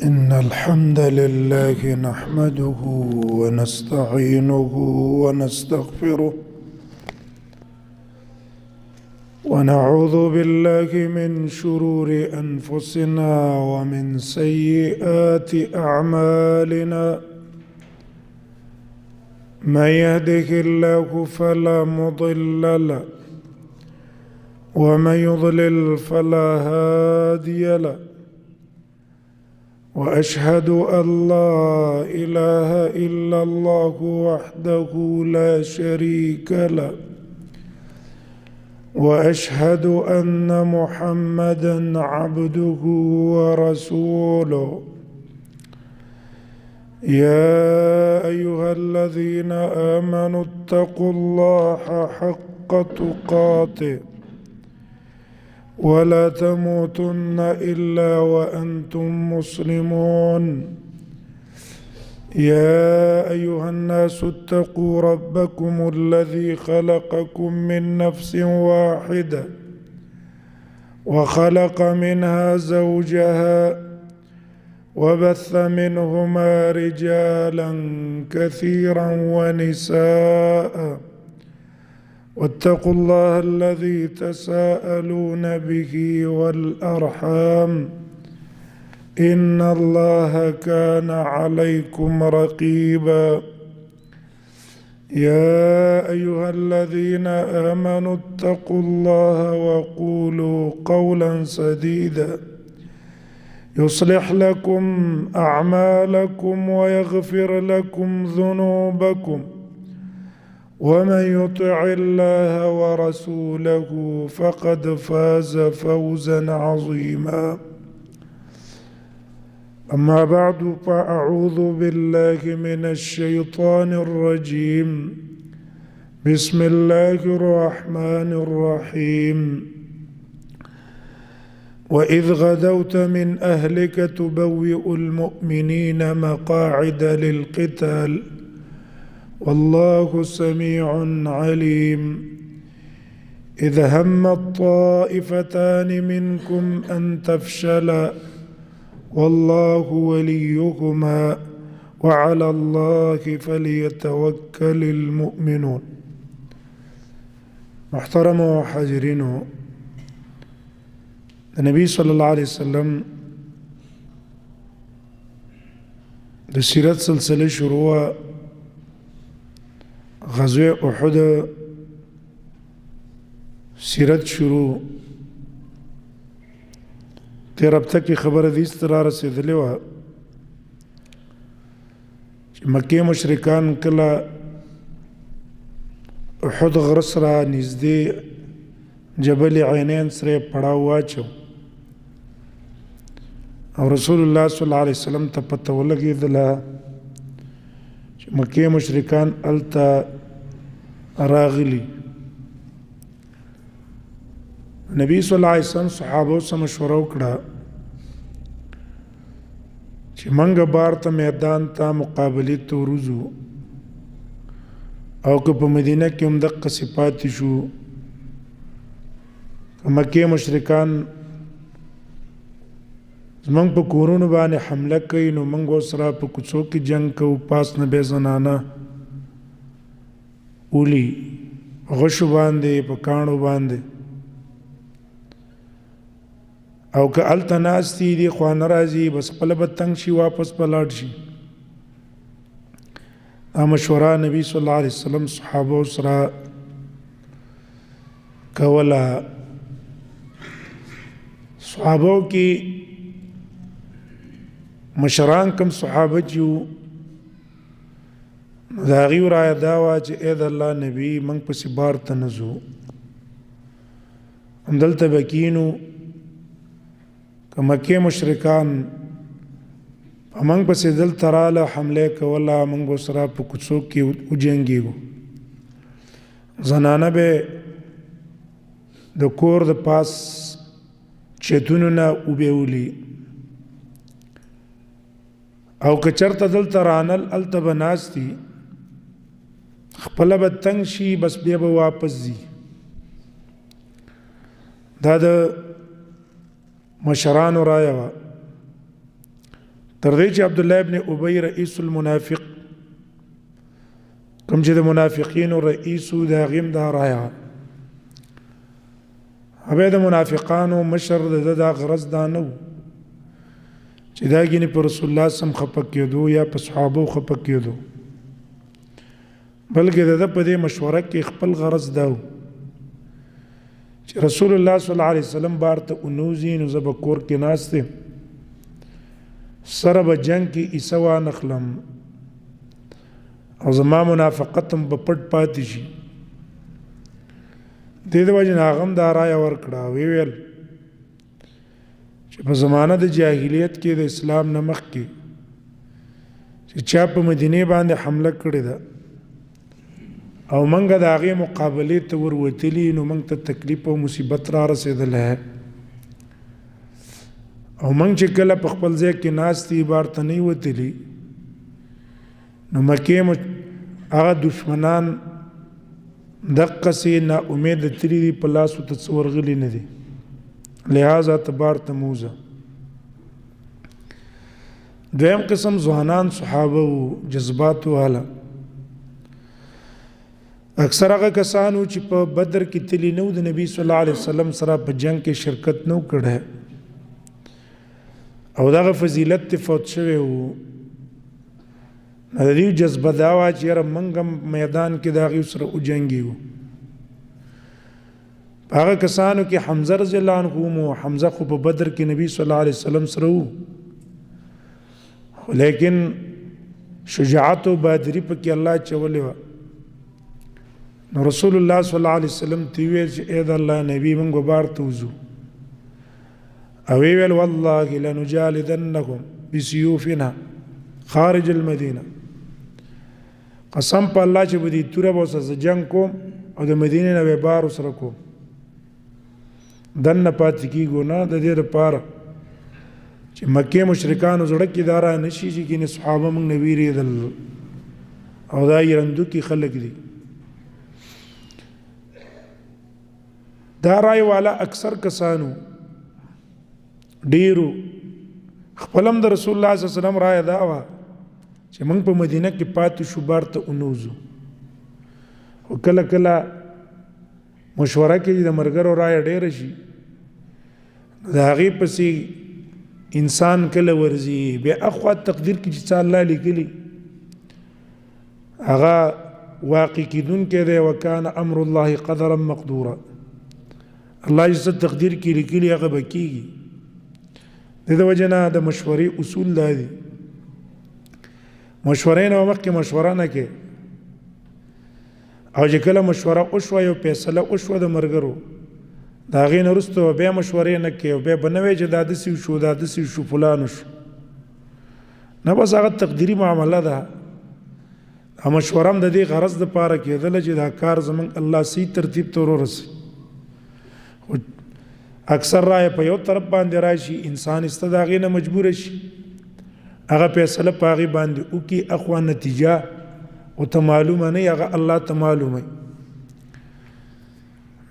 إن الحمد لله نحمده ونستعينه ونستغفره ونعوذ بالله من شرور أنفسنا ومن سيئات أعمالنا من يهده الله فلا مضل له ومن يضلل فلا هادي له وأشهد أن لا إله إلا الله وحده لا شريك له وأشهد أن محمدًا عبده ورسوله يا أيها الذين آمنوا اتقوا الله حق تقاته ولا تموتن إلا وأنتم مسلمون يا أيها الناس اتقوا ربكم الذي خلقكم من نفس واحدة وخلق منها زوجها وبث منهما رجالا كثيرا ونساء واتقوا الله الذي تساءلون به والأرحام إن الله كان عليكم رقيبا يا أيها الذين آمنوا اتقوا الله وقولوا قولا سديدا يصلح لكم أعمالكم ويغفر لكم ذنوبكم ومن يطع الله ورسوله فقد فاز فوزا عظيما أما بعد فأعوذ بالله من الشيطان الرجيم بسم الله الرحمن الرحيم وإذ غدوت من أهلك تبوئ المؤمنين مقاعد للقتال والله سميع عليم إذ هم الطائفتان منكم أن تفشلا والله وليهما وعلى الله فليتوكل المؤمنون. محترم وحاضرين، النبي صلى الله عليه وسلم د سیرت سلسله شروع غزوه احد سیرت شروع تیر اب تک کی خبر حدیث ترا رسیدلی وه چې مکې مشرکان کله احد غره سره نږدې جبل عینین سره پړاو واچو او رسول الله صلی الله علیه وسلم ته پته ولګېدله چې مکې مشرکان هلته راغلي. نبی صلی الله علیه وسلم صحابو سره مشوره وکړه چې منګه بار ته میدان ته مقابلې ته وروځو او که په مدینه کې هم دقسې پاتې شو، که مکې مشرکان زمونږ په کورونو باندې حمله کوي نو موږ ورسره په کوڅو کې جنګ کوو، پاس نه بیا زنانه اولی غشو باندې په کاڼو باندې، او که هلته ناستي دي خوا نه راځي بس خپله به تنګ شي واپس به لاړ شي. دا مشوره نبي صلی الله علیه وسلم صحابو سره کوله. صحابو کې مشران کم صحابه چې وو د هغې رایه دا وه چې ای د الله نبي موږ پسې بار ته نه ځو، همدلته به کینو، که مکې مشرکان په موږ پسې دلته راله حمله کوله موږ به سره په کوڅو کې وجنګېږو. زنانه به د کور د پاس چتونو نه وبېولي، او که چرته دلته رانل هلته به ناستي خپله به تنګ شي بس بیا به واپس ځي. دا د مشرانو رایه وه. تر دې چې عبد الله ابن ابي رئیس المنافق کوم چې د منافقینو رئیس د غیم دا رایا هغه د منافقانو مشر د غرض دا نه چې دا ګینه پر رسول الله سم خپکېدو یا په صحابه خپکېدو بلکې د په دې مشوره کې خپل غرض دا چې رسول الله صلی الله علیه وسلم بارته انوزي نو زب کور کې ناشته سره به جنگ کې ایسوا نخلم او زما منافقتم په پټ پاتې شي د دې وجه هغه دا رایه ورکړه ویل چې په زمانه د جاهلیت کې د اسلام نه مخکې چې چا په مدینه باندې حمله کړې ده او منګه د هغې مقابلې ته وروتلي نو موږ ته تکلیف او مصیبت را رسېدلی او موږ چې کله په خپل ځای کې ناستې بار ته نه وتلي نو مکې هغه دشمنان دقسې نا امید تلي دي په لاسو ته څه ورغلي نه دي لہذا ته بار ته مه وځه دویم قسم ځوانان صحابه و جذباتو والا اکثر هغه کسانو چې په بدر کې تلي نه د نبی صلی الله علیه وسلم سره په جنگ کې شرکت نه کړی او دغه فضیلت ته فوت شوی و د دې جذبه دا وه چې یاره موږ هم میدان کې د هغې سره وجنګېږو په هغه کسانو کې حمزه رضی الله عنه هم و حمزه خو په بدر کې نبی صلی الله علیه وسلم سره و لیکن شجاعت او بهادري پکې الله چولې وه نو رسول الله صلی الله علیه وسلم ته ویل چې اې د الله نبی موږ به بار ته وځو او ویل والله لنجالدنکم بسیوفنا خارج المدینه قسم په الله چې به دې توره به ورسره جنګ کوم او د مدینې نه به بار ورسره کوم دننه پاتې کېږو نه د دې لپاره چې مکې مشرکانو زړه کې دا را نه شي چې کینې صحابه موږ نه ویرېدل او دا یرندوکي خلک دي دا رای والا اکثر کسانو ډیرو خپلم د رسول الله صلی الله علیه وسلم رای دا وه چې موږ په مدینه کې پاتې شو بار ته ونوځو خو کله کله مشوره کې د ملګرو رایه ډیره شي د هغې پسې انسان کله ورځي بیا اخوا تقدیر کې چې څه الله لیکلي هغه واقع کېدونکی دی وکان امر الله قدرا مقدورا الله چې څه تقدیر کې لیکلي هغه به کېږي د دې وجه نه د مشورې اصول دا دي مشورې نه مخکې مشوره نه کې او چې کله مشوره وشوه یو فیصله وشوه د ملګرو د هغې نه وروسته بیا مشورې نه کې او بیا به نه وایي چې دا داسې شو دا داسې شو فلانو شو نه بس هغه تقدیري معامله ده مشوره هم د دې غرض دپاره کېدله چې دا کار زموږ الله صحیح ترتیب ته ورورسوي اکثر رای په یو طرف باندې راشي انسان استه د هغې نه مجبوره شي هغه فیصله په هغې باندې وکړي اخوا نتیجه ورته معلومه نه هغه الله ته معلومه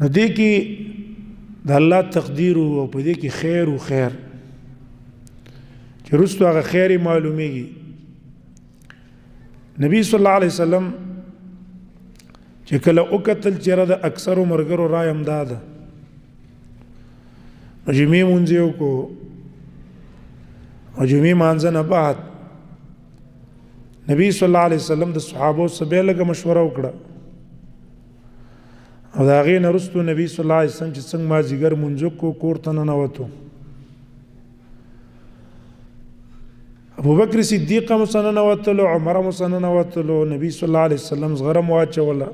نو دې کې د الله تقدیر او په دې کې خیر او خیر چې وروستو هغه خیر یې معلومیږي نبی صلی الله علیه وسلم چې کله وکتل چېرې د اکثرو ملګرو رای همدا ده جمعې مونځ یې وکړو او جمعې مانځه نه بعد نبی صلی الله علیه وسلم د صحابو سره بیا لږه مشوره وکړه او د هغې نه وروستو نبی صلی الله علیه وسلم چې څنګه مازدیګر مونځ وکړو کور ته ننوتو ابوبکر صدیق هم ورسره ننوتلو عمر هم ورسره ننوتلو نبی صلی الله علیه وسلم زغره هم واچوله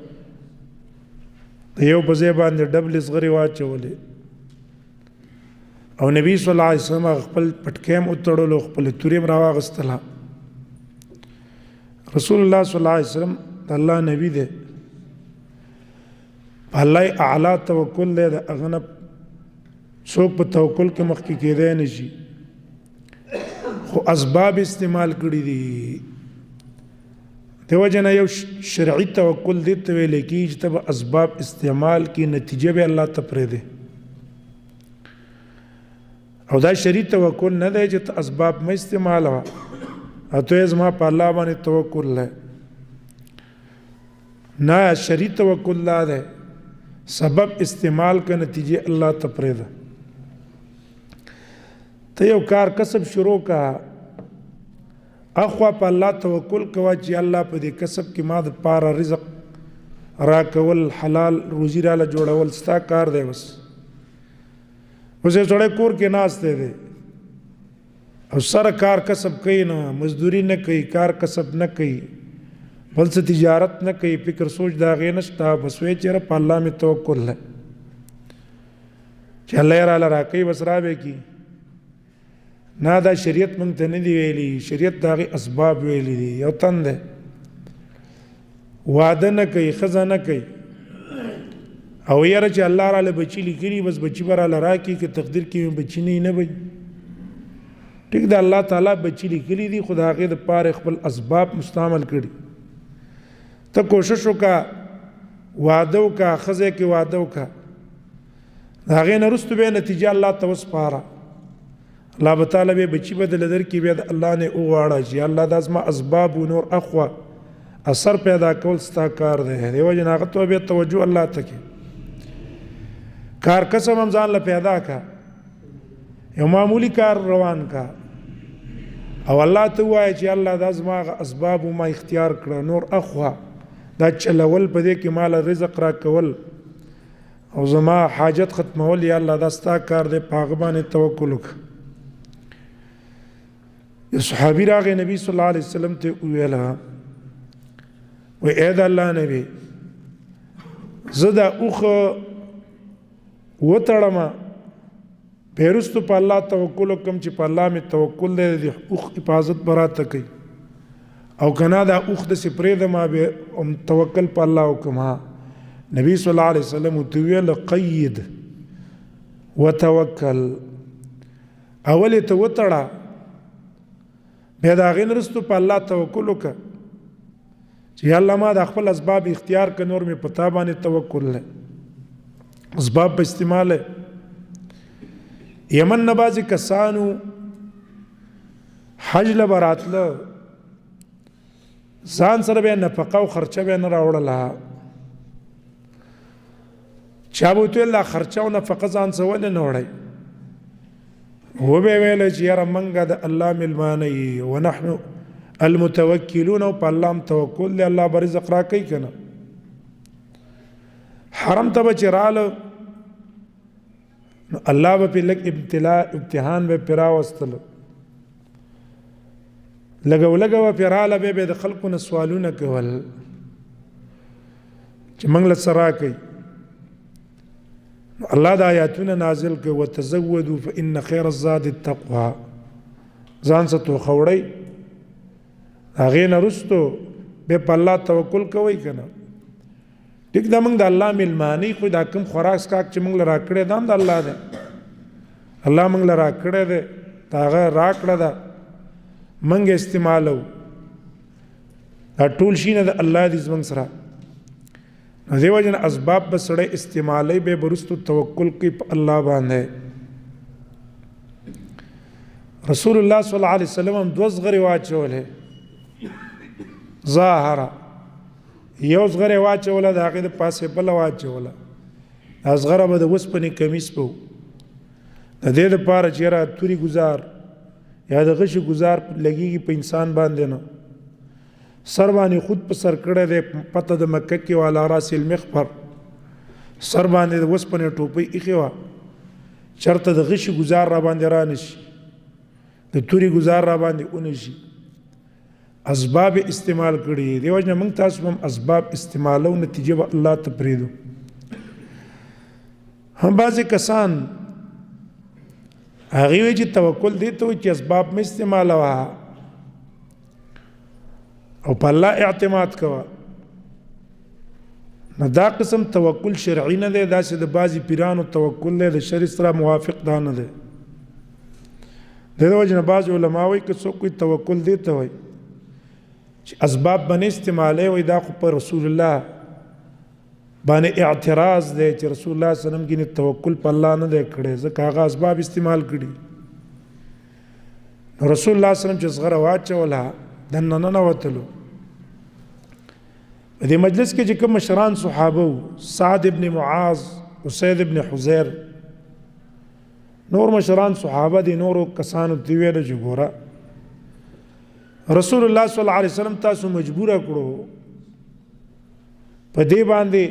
د یو په ځای باندې ډبلې زغرې واچولې او نبی صلی الله علیه وسلم خپل پټکی هم وتړلو خپل تورې هم راواغستله رسول الله صلی الله علیه وسلم د الله نبی دی په الله اعلی توکل دی د هغه نه څوک په توکل کې مخکې کېدی نه شي خو اسباب استعمال کړي دي دیو جن یو شرعي توکل دې ته ویل کېږي چې ته به اسباب استعمال کې نتیجه به الله ته پرېږدي او دا شرعي توکل نه دی چې ته اسباب مه استعمالوه اته زما په الله باندې توکل لے نه شری توکل لا ده سبب استعمال کا نتیجه الله تپریدا ته یو کار کسب شروع کا اخوا په الله توکل کوا چې الله په دې کسب کې ما د پاره رزق را کول حلال روزی را له جوړول ستا کار دی بس اوسه سړی کور کې ناشته دی او سره کار کسب کوي نه مزدوری نه کوي کار کسب نه کوي بل څه تجارت نه کوي فکر سوچ دا غې نشته بس وی چېرې په الله مې توکل دی چې الله یې راله راکوي بس راوې کی نه دا شریعت مونږ ته نه دی ویلي شریعت د هغې اسباب ویلي دي یو تن دی واده نه کوي ښځه نه کوي او یاره چې الله راله بچي لیکلي بس بچي به راله راکړي که تقدیر کې بچي نه وي ټیک د الله تعالی بچي لیکلي دي خو د هغې دپاره خپل اسباب مستعمل کړي ته کوشش وکړه واده وکړه ښځه کې واده وکړه د هغې نه وروسته بیا نتیجه الله ته وسپاره الله به تعالی بیا بچي به دله درکړي بیا د الله نه وغواړه چې الله دا زما اسباب و نور اخوا اثر پیدا کول ستا کار دی دې وجې نه هغه ته بیا توجه الله ته کې کار کسب هم ځان له پیدا کا یو معمولی کار روان کا او الله ته ووایه چې الله دا زما اسباب ما اختیار کړه نور اخوا دا چلول په دې کې مال رزق را کول او زما حاجت ختمول یا الله دا ستا کار دی په هغه باندې توکل وکړه یو صحابي راغی نبی صلی الله علیه وسلم ته وویله وی اې د الله نبی زه دا اوښه وتړم پیرستو په الله توکل وکړم چې په الله مې توکل دی د اوښ حفاظت به راته کوي او که نه دا اوښ داسې پرېږدم بیا توکل په الله وکړم نبی صلی الله علیه وسلم ورته وویل قید وتوکل اول یې ته وتړه بیا د هغې نه وروسته په الله توکل وکړه چې یا الله ما د خپل اسباب اختیار که نور مې په تا باندې توکل دی اسباب په استعمال یمن نه بعضې کسانو حج له به راتله ځان سره به یې نفقه او خرچه به یې نه راوړله چا به ورته ویل دا خرچه او نفقه ځان څه ولې نه وړئ وبه ویل چې یاره منګه د الله ملمانه یې ونحن المتوکلون او په الله هم توکل دی الله به رزق راکوي که نه حرم ته به چې راله نو الله به پرې لږ امتحان به پرې راوستله لږه ولږه به پرې راله بیا به د خلکو نه سوالونه کول چې موږ له څه راکوي الله د آیاتونه نازل کړ وتزودوا فإن خیر الزاد التقوى ځان څه توښه وړئ هغې نه وروستو بیا په الله توکل کوئ که نه ټیک دا موږ د الله ملمانۍ خو دا کوم خوراک څښاک چې موږ له راکړی دا هم د الله دی الله موږ له راکړی دی د هغه راکړه ده موږ استعمالو دا ټول شي نه د الله دي زموږ سره نو دې وجه نه اسباب به سړی استعمالی بیا به وروستو توکل کوي په الله باندې رسول الله صلی الله علیه وسلم هم دوه زغرې واچولې ظاهره یو زغره واچوله د هغې د پاسې بله واچوله دا زغره به د اوسپنې کمیس به و د دې دپاره چې یاره توري ګزار یا د غشي ګزار لګېږي په انسان باندې نه سر باندې خود په سر کړی دی پته د مکه کې والا راس المخبر سر باندې د اوسپنې ټوپۍ ایښې وه چېرته د غشي ګزار را باندې را نشي د توري ګزار را باندې ونشي اسباب استعمال کړي دی وجه موږ تاسو هم اسباب استعمالو نتیجه به الله ته پرېږدو هم بعضې کسان هغې وایي چې توکل دې ته وایي چې اسباب مې استعمالوه او په الله اعتماد کوه نو دا قسم توکل شرعي نه دی داسې د بعضې پیرانو توکل دی د شرع سره موافق دا نه دی د دې وجې نه بعض علما وایي که څوک کوئی توکل دې ته وایي چې اسباب باندې استعمالی وي دا خو په رسول الله باندې اعتراض دی چې رسول الله صلی الله علیه وسلم کې توکل په الله نه دی کړی ځکه هغه اسباب استعمال کړي رسول الله صلی الله علیه وسلم چې زغره واچوله دننه ننوتلو. په دې مجلس کې چې کوم مشران صحابه وو، سعد ابن معاذ، اسید ابن حذیر، نور مشران صحابه دي، نورو کسانو ته ویل چې ګوره رسول الله صلی الله علیه وسلم تاسو مجبور کړو په دې باندې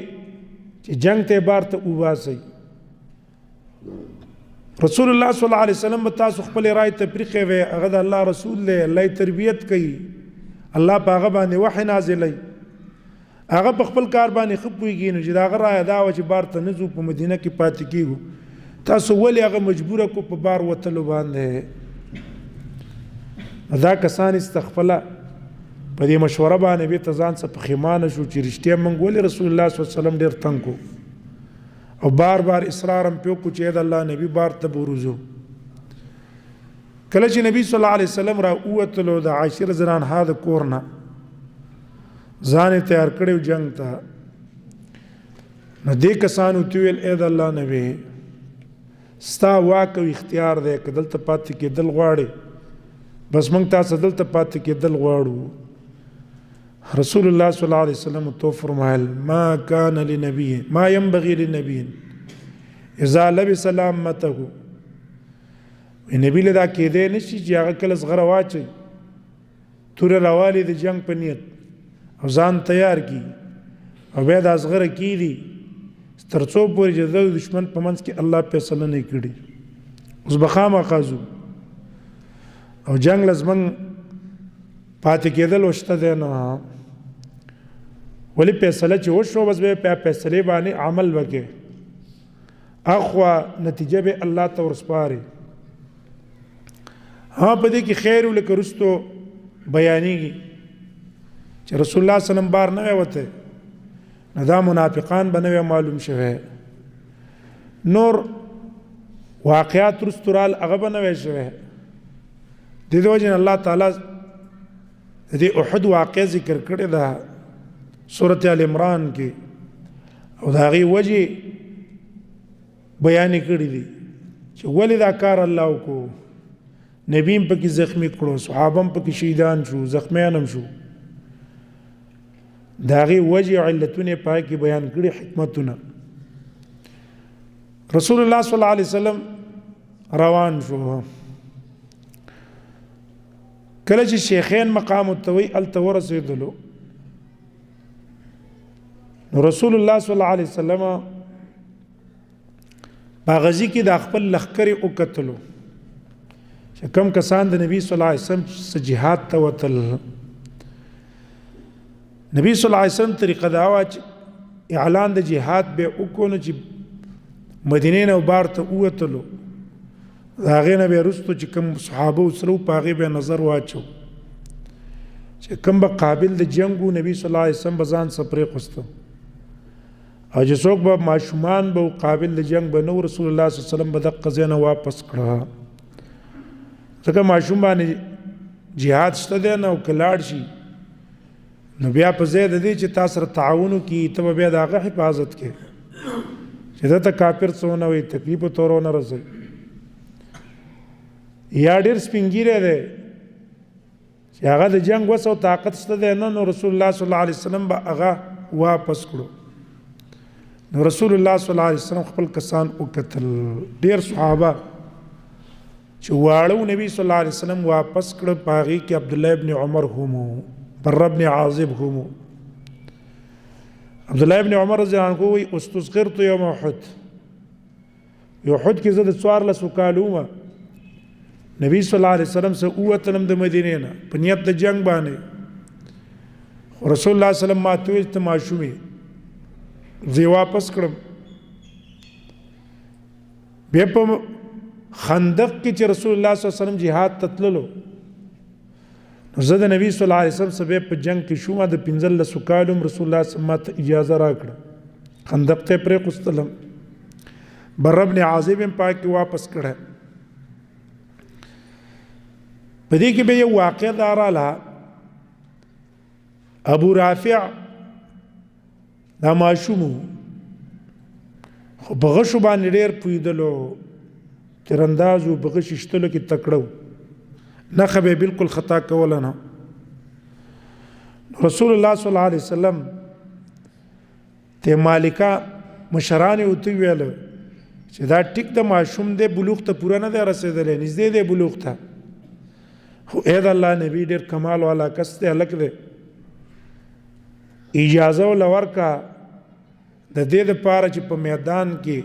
چې جنگ ته بار ته وباسي. رسول الله صلی الله علیه وسلم تاسو خپل رائے تفریقه وي، هغه د الله رسول له الله تربیت کوي، الله په هغه باندې وحی نازلای، هغه په خپل کار باندې خپويږي، نو چې دا هغه رائے دا و چې بار ته نزو په مدینه کې پاتې کیږو، تاسو ولې هغه مجبور کو په بار وتلو باندې؟ دا کسان استغفلا په دې مشوره باندې به تزان څخه پخیمانه شو چې رښتیا مونږ ولې رسول الله صلی الله علیه وسلم ډیر تنگ کو او بار بار اصرارم پیو کو چې د الله نبی بار ته بروزو. کله چې نبی صلی الله علیه وسلم را اوتلو د عائشه رضی الله عنها د کورنا ځان تیار کړو جنگ ته، نو دې کسانو تیل اې د الله نبی ستا واک او اختیار دی، که دلته پاتې کېدل غواړي بس موږ تاسو دلته پاتې کېدل غواړو. رسول الله صلی الله علیه وسلم تو فرمایل ما کان لنبی ما ينبغي للنبي اذا لبس لامته، نبی له دا کېدې نشي چې هغه کله زغره واچي تور راوالي د جنگ په نیت او ځان تیار کی او بیا د ازغره کی دي ترڅو پورې چې د دشمن په منځ کې الله فیصله نه کړي. اوس بخامه قازو او جنگ لازمن پاتې کېدل وشته دی، نه ولی فیصله چې وشو بس به په فیصله باندې عمل وکړي، اخوا نتیجه به الله ته ورسپاري. ها په دې کې خیر ولکه رستو بیانېږي چې رسول الله صلی الله علیه وسلم بار نه وته، نه دا منافقان به نه معلوم شوه، نور واقعات رستورال هغه به نه شوه. د دې وجه الله تعالی د احد واقع ذکر کړی دا سورۃ ال عمران کې، او دا غي وجه بیان کړی دي چې ولې دا کار الله وکړو، نبیم پکې زخمی کړو، صحابم پکې شهیدان شو، زخمیان هم شو، دا غي وجه علتونه پای کې بیان کړی، حکمتونه. رسول الله صلی الله علیه وسلم روان شو، کله چې شیخین مقام التوي التورسیدلو، نو رسول الله صلی الله علیه وسلم باغزی کې د خپل لخرې او قتلو چې کم کسان د نبی صلی الله علیه وسلم جهاد ته وتل. نبی صلی الله علیه وسلم طریقه دا و چې اعلان د جهاد به وکړو چې مدینه نه بار ته وتلو، دا غینه به رستو چې کوم صحابه سره په هغه به نظر واچو چې کوم به قابل د جنگو نبی صلی الله علیه وسلم بزان سپری قستو، او چې څوک به ماشومان به قابل د جنگ به نو رسول الله صلی الله علیه وسلم به د قزینه واپس کړه، ځکه ماشوم باندې jihad شته دی نه او کلاړ شي نو بیا په ځای د دې چې تاسو سره تعاون وکړي ته بیا د هغه حفاظت کې چې دا ته کافر څونه وي تکلیف تورونه رسي یا ډېر سپینګیره دی چې هغه د جنگ وسو طاقت شته دی نو رسول الله صلی الله علیه وسلم به هغه واپس کړو. نو رسول الله صلی الله علیه وسلم خپل کسان وکتل، ډېر صحابه چې واړو نبی صلی الله علیه وسلم واپس کړ، پاغي کې عبد الله ابن عمر هم، بر ابن عازب هم. عبد الله ابن عمر رضی الله عنه وی استذکرت یوم احد، یو احد کې زه د 14 کالو ما نبی صلی الله علیه وسلم سره اوتلم د مدینې نه په نیت د جنگ باندې، رسول الله صلی الله علیه وسلم ماته ویل ته ماشومې زه واپس کړم. بیا په خندق کې چې رسول الله صلی الله علیه وسلم jihad تتللو، نو زه د نبی صلی الله علیه وسلم سره په جنگ کې شوم، د 15 کالو رسول الله صلی الله علیه وسلم اجازه راکړه، خندق ته پرې قستلم، بر ابن عازب پاک واپس کړه. په دې کې به یو واقعه داراله، ابو رافع دا ماشوم خو بغشو باندې ډېر پویدلو، تیراندازو بغش شتلو کې تکړو، نه خبه بالکل خطا کوله نه. رسول الله صلی الله علیه وسلم ته مالکا مشران وته ویل چې دا ټیک د ماشوم د بلوغ ته پوره نه دی رسیدلی، نږدې دی بلوغ ته، خو اې د الله نبی ډېر کمال والا کس دی، هلک دی، اجازه ول ورکا د دې دپاره چې په میدان کې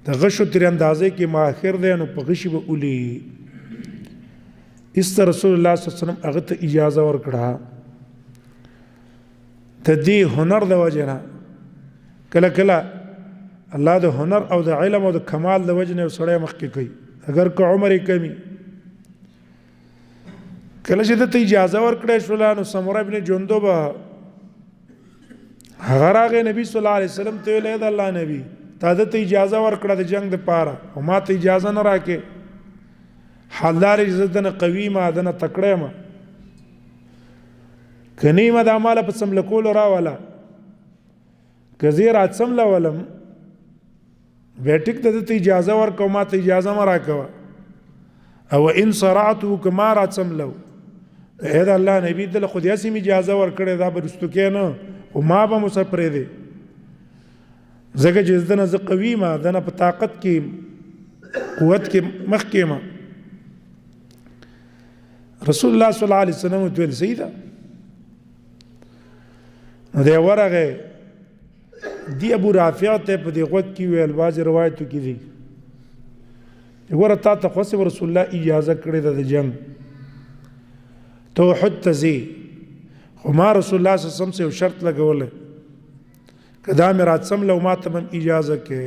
د غشو تر اندازې کې ماهر دی، نو په غشي به اولي است رسول الله صلی الله علیه وسلم هغه ته اجازه ورکړه. د دې هنر د وجه نه کله کله الله د هنر او د علم او د کمال د وجه نه سړی مخکې کوي، اگر که عمر یې کمی. کله چې دته اجازه ورکړی شوله نو سمره ابن جندب هغه راغی نبي صلی الله علیه وسلم ته ویل د الله نبی تا دته اجازه ورکړه د جنگ دپاره او ما ته اجازه نه راکې، حالدار چې زه دنه قوي یم دنه تکړه یم، که نه یم دا ماله په څمله کولو راوله، که زه یې راڅملولم بیا ټیک ده دته اجازه ورکوه ما ته اجازه مه راکوه، او ان صرعتو که ما راڅملو ای د الله نبي دله خو داسې مې اجازه ورکړې دا به رستو کې نه خو ما به مو څه پرېږدې، ځکه چې دنه زه قوي یم دنه په طاقت کې قوت کې مخکې یم. رسول الله صلی الله علیه وسلم ورته ویل صحیح ده. نو دی ورغی دی ابو رافع ته په دې غوږ کې ویل، بعضې روایتو کې دي ګوره تا ته خو رسول الله اجازه کړې ده د جنګ ته احد ته ځې، خو ما رسول الله صلی الله علیه وسلم سره یو شرط لګولی که دا مې راڅمله ما ته هم اجازه کې،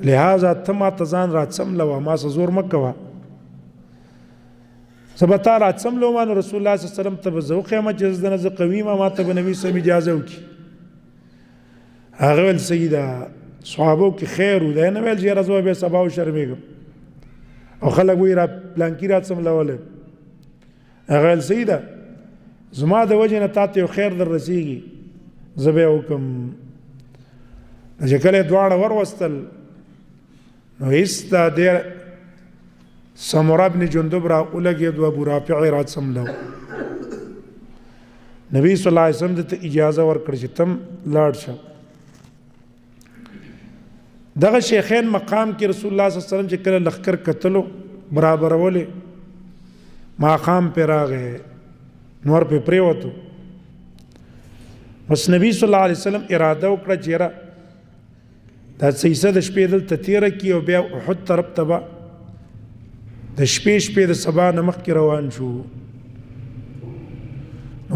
لہذا ته ما ته ځان راڅملوه ما څه زور مه کوه، زه به تا راڅملومه نو رسول الله صلی الله علیه وسلم ته به زه وښیم چې زه دنه زه قوي یم ما ته به نبي صلی اجازه وکړي. هغه ویل صحیح ده. صحابو کې خیر و دی نه ویل چې یاره زه به بیا سبا وشرمېږم او خلک وایي را پلانکي راڅملولی، هغه ویل صحیح ده زما د وجې نه تا ته یو خیر در رسېږي زه به یې وکړم. چې کله یې دواړه وروستل نو ایسته دې سمره ابن جندب را ولګېد و ابو رافع یې راڅملو. نبي صلی الله علیه وسلم دته اجازه ورکړه چې تم لاړ شه. دغه شیخین مقام کې رسول الله صلی الله علیه وسلم چې کله لښکر کتلو برابرولې ماښام پې راغی نور پې پرېوتو، بس نبي صلی الله علیه وسلم اراده وکړه چې یاره دا څه د شپې دلته تېره کړي او بیا احد طرف ته به د شپې د سبا نه مخکې روان شو.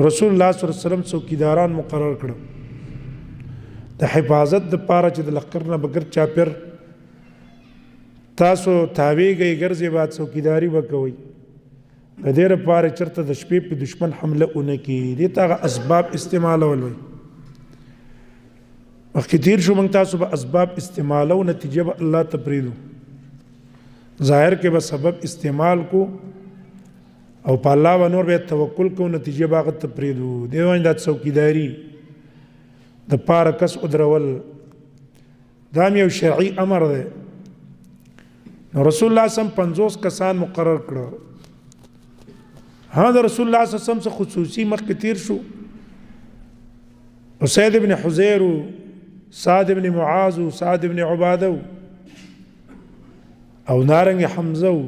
رسول الله صلی الله علیه وسلم څوکیداران مقرر کړه د حفاظت دپاره چې د لښکر نه به ګرد چاپېر تاسو تاویږئ ګرځئ به څوکیداري به کوئ، د دې لپاره چېرته د شپې په دشمن حمله ونه کړي، دې ته هغه اسباب استعمالول وایي. مخکې تېر شو موږ تاسو به اسباب استعمالو نتیجه به الله ته پرېږدو، ظاهر کې به سبب استعمال کو او په الله به نور بیا توکل کو نتیجه به هغه ته پرېږدو. دې وایي دا څوکیداري د پاره کس ودرول دا هم یو شرعي امر دی. نو رسول الله صلی الله علیه وسلم 50 کسان مقرر کړه. د رسول الله صلی الله علیه وسلم څخه خصوصي مخکې تیر شو اسید ابن حزیر و سعد ابن معاذ و سعد ابن عباده او نارنګ حمزه و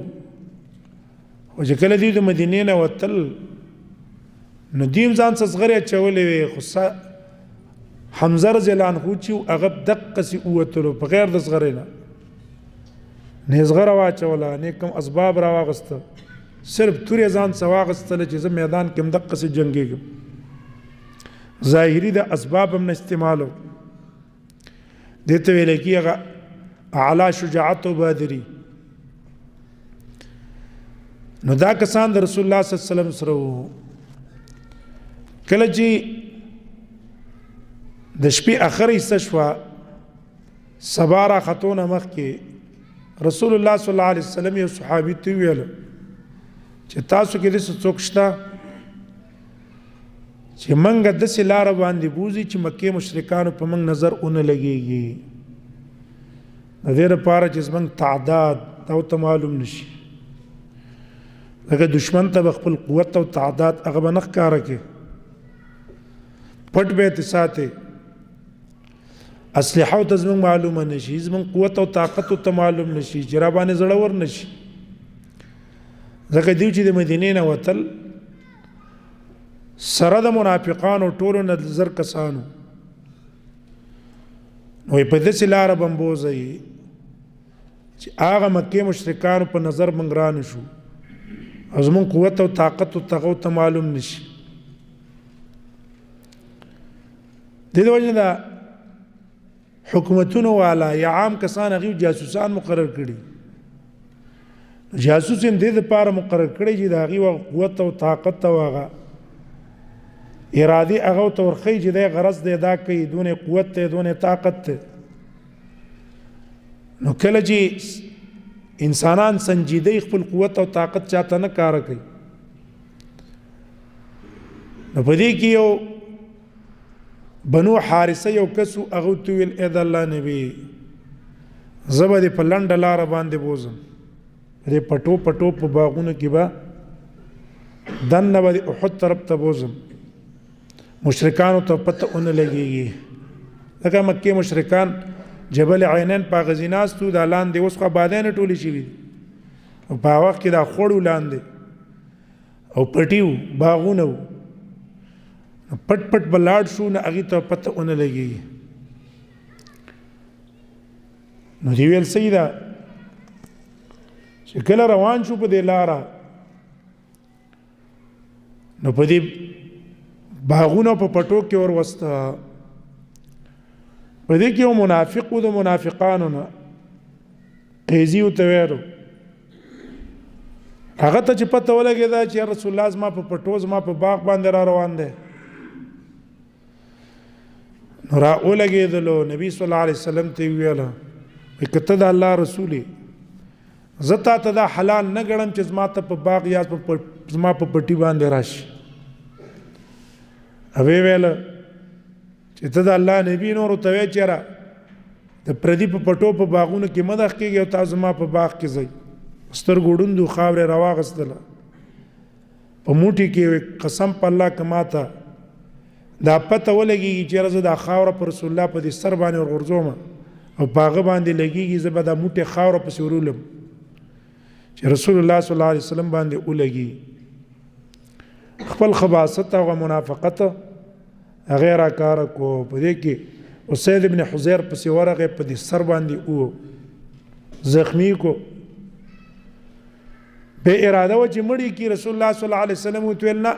چې کله دوی د مدینې نه وتل نو دیم ځان څه زغرې اچولې وې، خو حمزه رضی الله عنه چې هغه دقسې ووتلو په غیر د زغرې نه زغره واچوله نه کوم اسباب را واغسته، صرف تورې ځان څه واغستله چې زه میدان کې هم دقسې جنګېږم، ظاهري د اسباب هم نه استعمالو. دې ته ویل کېږي هغه اعلی شجاعت و بادري. نو دا کسان د رسول الله صلی الله علیه وسلم سره وو. کله چې د شپې اخر حصه شوه سبا را ختونه مخکې رسول الله صلی الله علیه وسلم یو صحابي ته ویل چې تاسو کې داسې څوک شته چې منګه داسې لاره باندې بوځي چې مکې مشرکانو په موږ نظر ونه لګېږي، د دې لپاره چې زموږ تعداد دا ورته معلوم نشي، ځکه دشمن ته به خپل قوت او تعداد هغه به نه ښکاره کړي، پټ به ته ساته اسلحه ته زموږ معلومه نشي زموږ قوت او طاقت ته معلوم نشي چې را باندې زړور نشي ځکه دیو چې د مدینې نه وتل سره د منافقانو ټولو نه زر کسانو نو په دې لاره بمبوزي چې هغه مکه مشرکانو په نظر منګران شو ازمن قوت او طاقت او تغو ته معلوم نشي د دې وجه دا حکومتونو والا یا عام کسان هغه جاسوسان مقرر کړي جاسوس هم دې لپاره مقرر کړي چې دا هغه قوت او طاقت او هغه ارادي هغه تورخی چې د غرض دی دا کوي دونه قوت ته دونه طاقت ته نو کله چې انسانان سنجیده خپل قوت او طاقت چاته نه کار کوي نو په دې کې یو بنو حارثه یو کسو هغه تویل اې د الله نبی زبر په لنډ لار باندې بوزم دې پټو پټو په باغونو کې با دنه باندې احد طرف ته بوزم مشرکانو ته پته اون لګيږي لکه مکه مشرکان جبل عینین په غزیناستو د لاندې اوس خو بادانه ټولې شي او په وخت کې دا خړو لاندې او پټیو باغونه پټ پټ بلاړ شو نه هغه ته پته اون لګيږي نو دی ویل سیدا چې کله روان شو په دې لارا نو په دې باغونو په پټو کې اور وسته په دې کې یو منافق و د منافقانو نه قیزی او تویرو هغه ته چې پته ولګی دا چې رسول الله زما په پټو زما په باغ باندې را روان دی نو را ولګېدلو نبی صلی الله علیه وسلم ته ویله کته د الله رسولي زتا ته دا حلال نه ګڼم چې زما ته په باغ یا زما په پټي باندې راشي اوی ویل چې ته د الله نبی نور ته وی چیرې د پردی په پټو په باغونو کې مدخ کېږي او تاسو ما په باغ کې ځئ ستر ګوډوندو خاورې راواغستله په موټي کې قسم په الله کماته دا پته ولګي چې راز د خاور پر رسول الله په دې سر باندې ورغورځوم او باغ باندې لګيږي زبر د موټي خاور په سورولم چې رسول الله صلی الله علیه وسلم باندې ولګي خپل خباثت او منافقت غیر کار کو په دې کې اسید ابن حذیر په سیورغه په دې سر باندې او زخمی کو به اراده و چې مړی کې رسول الله صلی الله علیه وسلم وتولنا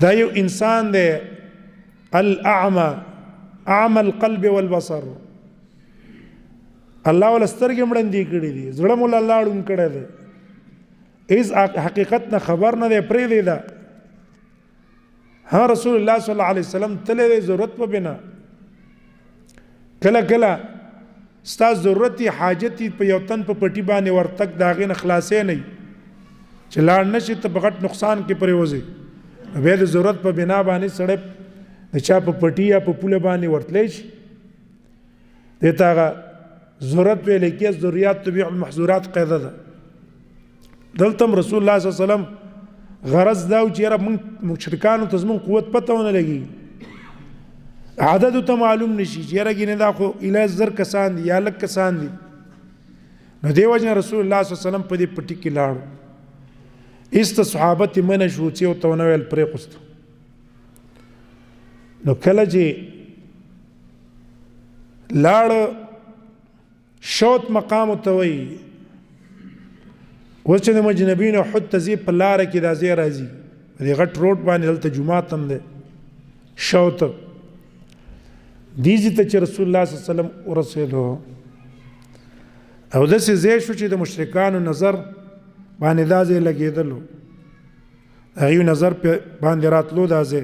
دا یو انسان دی الاعمى اعمى القلب والبصر الله ول سترګې مړندې کړې دي زړه مول الله ډون کړی دی ایز حقیقت نه خبر نه دی پرې دی دا ها رسول الله صلی الله علیه وسلم تله ضرورت په بنا کله کله ستا ضرورت حاجت په یو تن په پټی باندې ورتک داغې نه خلاصې نه چې لاړ نشي ته بغټ نقصان کې پرې وځي به د ضرورت په بنا باندې سړی د چا په پټی یا په پوله باندې ورتلی شي دته ضرورت ویل کې ضرورت تبع المحظورات قاعده ده دلته رسول الله صلی الله علیه وسلم غرض دا چې رب مشرکانو ته زمون قوت پته ونه لګي عدد ته معلوم نشي چې راګینه دا خو اله زر کسان دي یا لک کسان دي نو دی وجه رسول الله صلی الله علیه وسلم په دې پټی کې لاړ است صحابت من شو چې او تو نو ول پرې قست نو کله چې لاړ شوت مقام ته وی وڅ د مجنبین حد تزی په لار کې د ازي راځي د غټ روډ باندې دلته جمعه تم ده شوت دیزی ته چې رسول الله صلی الله علیه وسلم ورسېدو او د څه زی شو چې د مشرکانو نظر باندې دازې لګېدلو هغه نظر په باندې راتلو دازې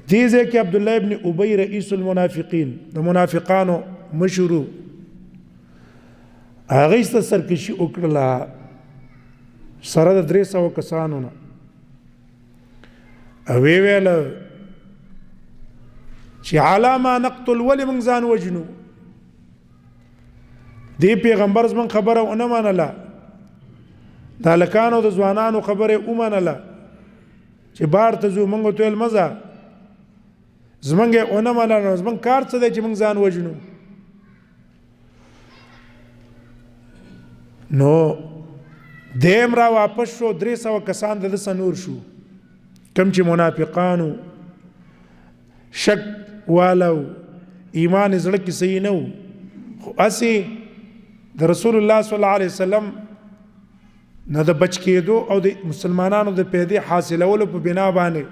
دیزه کې عبد الله ابن ابي رئيس المنافقين د منافقانو مشرو هغه ست سرکشي وکړه سره د 300 کسانو نه او ویل چې علامه نقتل ول من ځان وجنو دی پیغمبر زمون خبره ونه منله د لکانو د ځوانانو خبره ومنله چې بار ته ځو موږ ته ویل مزه زمونږ یې ونه منله نو زمونږ کار څه دی چې موږ ځان وژنو نو دیم را واپس شو 300 کسان د ده نور شو کم چې منافقانو شک والو ایمان زړه کې صحیح نه و خو هسې د رسول الله صلی الله علیه وسلم نه د بچ کېدو او د مسلمانانو د پیدې حاصلولو په بنا باندې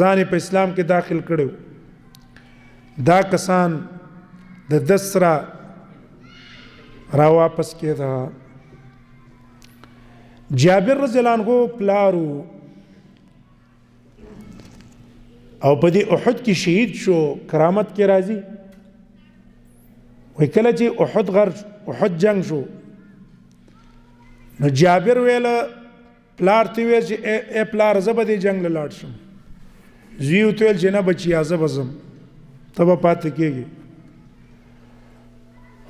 ځان په اسلام کې داخل کړو دا کسان د دسرا را واپس کېده جابر رضی الله عنه پلارو او په دې احد کې شهید شو کرامت کې راځي وای کله چې احد جنگ شو نو جابر ویل پلار ته ویل چې ای پلار زه به دې جنگ له لاړ شم زوی ورته ویل چې نه بچیا زه به ځم ته به پاتې کېږې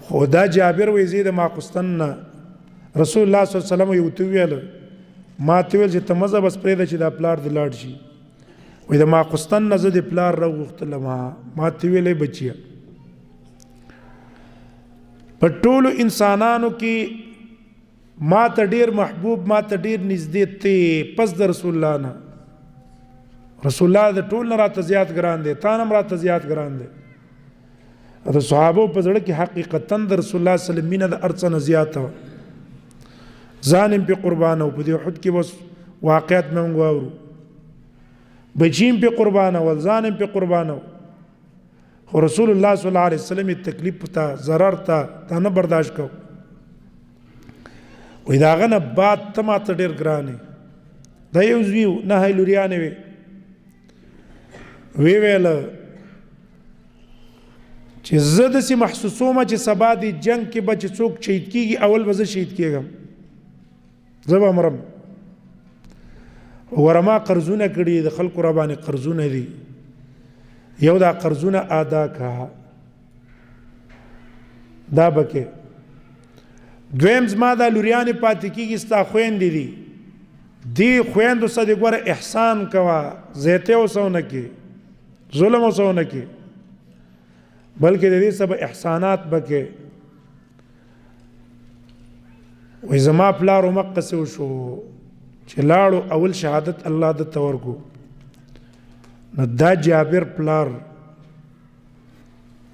خو دا جابر وایي زه د ماخوستن نه رسول الله صلی الله علیه وسلم یې ورته ویل ما ته ویل چې ته مه ځه بس پرېږده چې دا پلار دې لاړ شي وایي د ماخوستن نه زه د پلار راوغوښتلم ما ته ویل بچیا په ټولو انسانانو کې ما ته ډیر محبوب ما ته ډیر نږدې ته پس د رسول الله نه رسول الله د ټول نه راته زیات ګران دی تا نه راته زیات ګران دی د صحابو په زړه کې حقیقتا د رسول الله صلی الله علیه وسلم مینه د هر څه نه زیاته وه ځان یې پرې قربانه و په دې احد کې بس واقعیت مې موږ واورو بچی یې پرې قربانه ول ځان یې پرې قربانه و خو رسول الله صلی الله علیه وسلم تکلیف ته ضرر ته نه برداشت کو وای دا غنه بعد ته ماته ډیر ګرانې دا یو زوی نه هیلوریانې وی ویل چې زه داسې محسوسومه چې سبا د جنگ کې به چې څوک شهید کېږي اول به زه شهید کېږم زه به مرم ورما قرضونه کړي د خلکو را باندې قرضونه دي یو دا قرضونه ادا کا دا بکې دویم زما دا لوریانې پاتې کېږي ستا خویندې دي دی خویندو سره دې ګوره احسان کوه زیاتې اوسه ونه کې ظلم اوسه ونه کې بلکې د دې سبا احسانات بکې وای زما پلار مقصه وشو چې لاړو اول شهادت الله د تورکو نو دا جابر پلار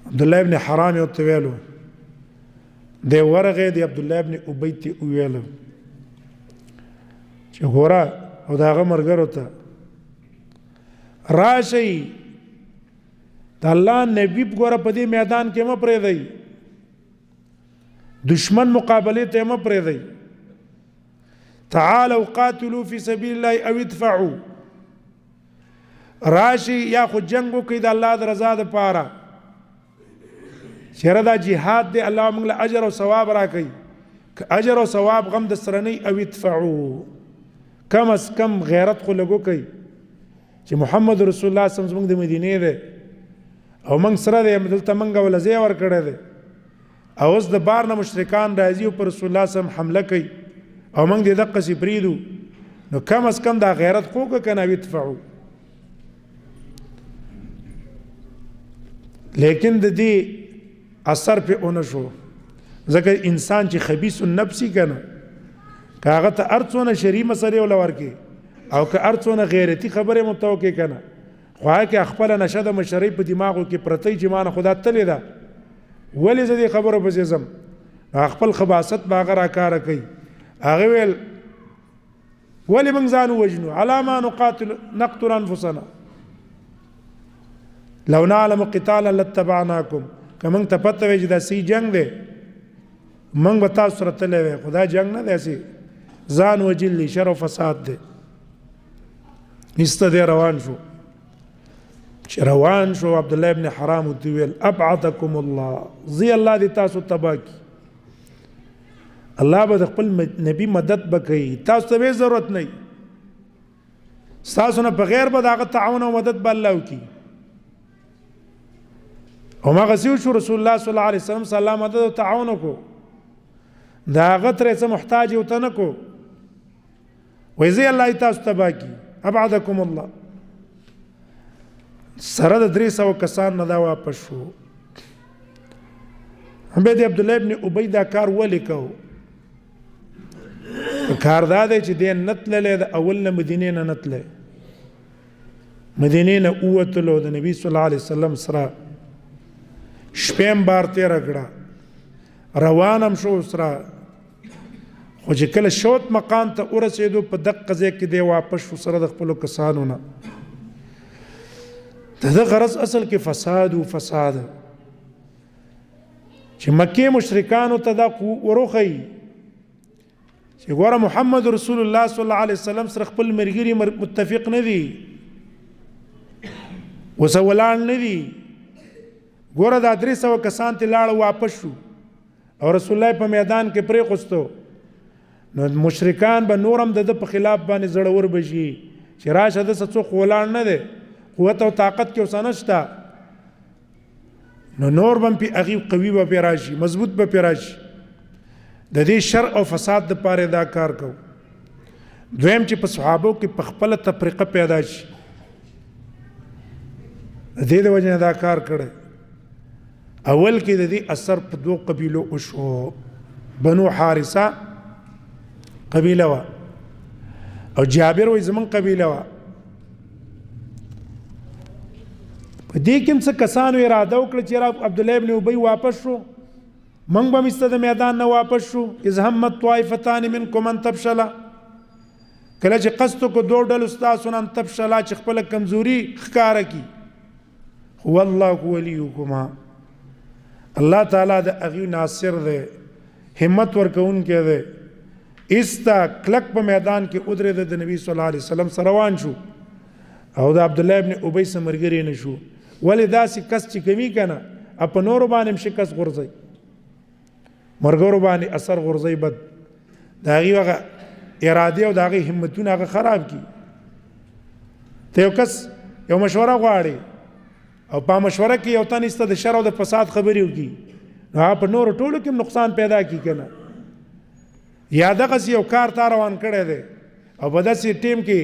عبد الله ابن حرام یو ته ویلو د ورغه دی عبد الله ابن ابي ته ویلو چې ګوره او داغه مرګرو ته راشي د الله نبی ګوره په دې میدان کې م پرې دی دشمن مقابله ته م پرې دی تعالوا قاتلوا في سبيل الله او ادفعوا راشي یا خو جنگو کې د الله د رضا د پاره چیرې دا jihad دی الله موږ له اجر او ثواب راکړي که اجر او ثواب غم د سره نه او ادفعوا کم از کم غیرت خو لګو کوي چې محمد رسول الله صلی الله علیه وسلم د مدینه دی او موږ سره دی دلته موږ ول زی ور کړی دی او اوس د بار نه مشرکان راځي او پر رسول الله صلی الله علیه وسلم حمله کوي او موږ دې دقه سي پریدو نو کم از کم دا غیرت خو کنه ادفعوا لیکن د دې اثر په اون شو ځکه انسان چې خبيث النفس کنه کاغه ته ارڅونه شری مسلې ول ورکی او که ارڅونه غیرتی خبره متوکي کنه خو هغه خپل نشه د مشرۍ په دماغو کې پرتی چې مان خدا تللی دا ولې زه دې خبره په زم خپل خباست باغ را کار کوي هغه ویل ولې موږ ځان وجنو علامه نقاتل نقتل انفسنا لو نعلم قتالا لاتبعناكم کمن ته پته وي چې دا سی جنگ دی موږ به تاسو سره تللی وی خدا جنگ نه دی سی ځان وجل شر او فساد دی است دی روان شو چې روان شو عبد الله ابن حرام ویل ابعدكم الله زي الله دې تاسو تباکی الله به خپل نبی مدد وکړي تاسو ته ضرورت نه تاسو نه بغیر به دغه تعاون او مدد به الله وکړي او ما غسیو شو رسول الله صلی الله علیه وسلم صلی الله مدد او تعاون کو دا غتره څه محتاج او تنکو وایي الله تاسو تباکی ابعدكم الله سره د 300 کسان نه دا واپس شو. هم به د عبد الله ابن ابي دا کار ولیکو کار دا دی چې دین نتللې د اول نه مدینې نه نتلې مدینې نه اوتلو د نبی صلی الله علیه وسلم سره شپیم بار تیر کړه روانم شو سره خو چې کله شوت مقام ته ورسېدو په دقه ځای کې دی واپس شو سره د خپلو کسانو نه. د ده غرض اصل کې فساد و فساد چې مکې مشرکانو ته دا وروښیي چې ګوره محمد رسول الله صلی الله علیه وسلم سره خپل ملګري متفق نه دي اوس ولاړ نه دي. ګوره دا 300 کسان ته لاړ واپس شو او رسول الله په میدان کې پرېښستو نو مشرکان به نورم د په خلاف باندې زړور بشي چې راشه د څوک ولاړ نه دی قوت او طاقت کې اوس نشته نو نور به پې هغې قوي به پې راشي مضبوط به پې راشي. د دې شر او فساد دپاره دا کار کوو. دویم چې په صحابو کې په خپله تفریقه پیدا شي د دې د وجې نه دا کار کړی. اول کې د دې اثر په 2 قبیلو وشو. بنو حارثه قبیله وه او جابر وایي زمونږ قبیله وه. په دې کې هم څه کسانو اراده وکړه چې عبدالله ابن ابی واپس شو موږ به هم ایسته د میدان نه واپس شو. اذ همت طائفتان منکم ان تفشلا کله چې قصد وکړو 2 ډلو ستاسو نه ان تفشلا چې خپله کمزوري ښکاره کړي هو الله ولیکما الله تعالی د هغې ناصر دی همت ورکوونکی دی. ایسته کلک په میدان کې ودرېده د نبي صلی الله علیه وسلم سره روان شو او د عبدالله ابن ابی سره ملګری نه شو. ولې داسې کس چې کوي که نه په نورو باندې هم شکست غورځوي مرګرو باندې اثر غورځوي بد د هغې هغه ارادې او د هغې همتونه هغه خراب کړي. ته یو کس یو مشوره غواړي او په مشوره کې یو تن ایسته د شر او د فساد خبرې وکړي نو هغه په نورو ټولو کې هم نقصان پیدا کړي که نه یا دغسې یو کار تا روان کړی دی او په داسې ټیم کې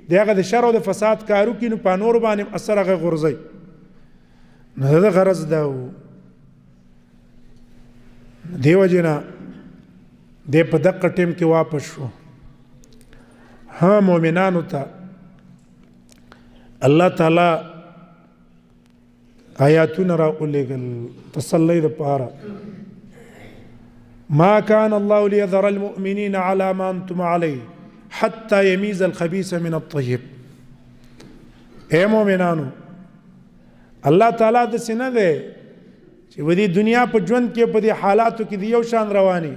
د هغه د شر او د فساد کار وکړي نو په نورو باندې اثر هغه غورځوي. نو د غرض دا و دې وجې نه دی په دقه ټیم کې واپس شو. ها مؤمنانو ته الله تعالی آیاتونه راولېږل تسلی دپاره. ما كان الله ليذر المؤمنين على ما انتم عليه حتى يميز الخبيث من الطيب. اے مؤمنانو الله تعالی داسې نه دی چې په دې دنیا په ژوند کې په دې حالاتو کې د یو شان رواني